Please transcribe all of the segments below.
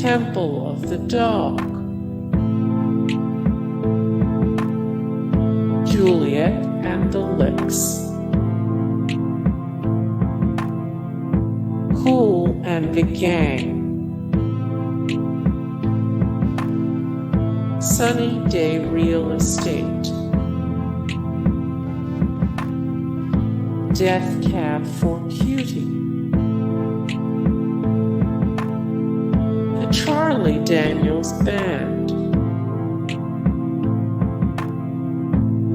Temple of the Dog, Juliette and the Licks, Kool and the Gang, Sunny Day Real Estate, Death Cab for Cutie, the Charlie Daniels Band,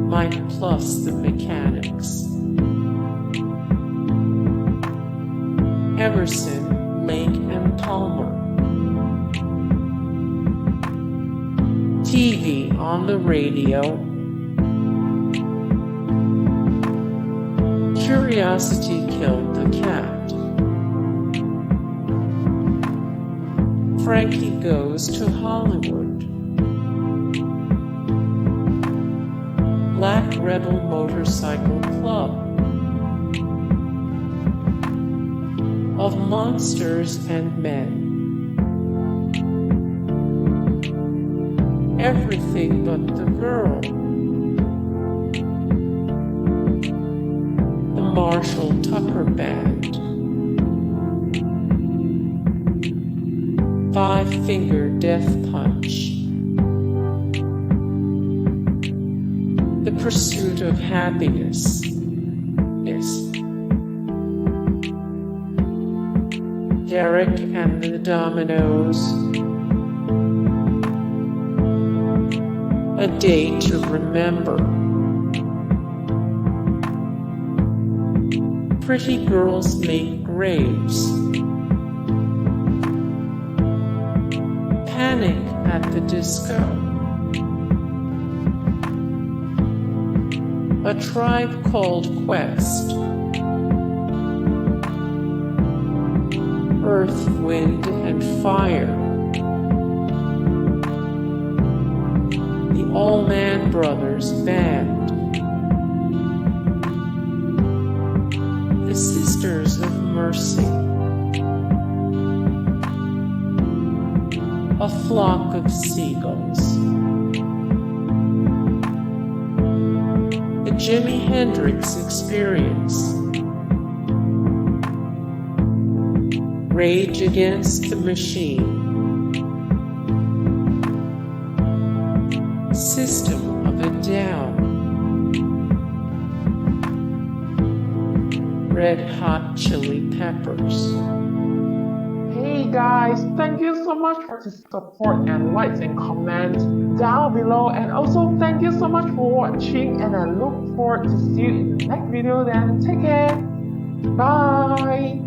Mike plus the Mechanics, Emerson, Lake and Palmer, TV on the radio, Curiosity Killed the Cat, Frankie Goes to Hollywood, Black Rebel Motorcycle Club, Of Monsters and Men, Everything But the Girl, the Marshall Tucker Band, Five Finger Death Punch, The Pursuit of Happiness, Derek and the Dominos, A Day to Remember, Pretty Girls Make Graves, Panic at the Disco, A Tribe Called Quest, Earth, Wind, and Fire, the Allman Brothers Band, the Sisters of Mercy, A Flock of Seagulls, the Jimi Hendrix Experience, Rage Against the Machine, System of a Down, Red Hot Chili Peppers. Hey guys, thank you so much for the support and likes and comments down below, and also thank you so much for watching, and I look forward to see you in the next video. Then take care, bye.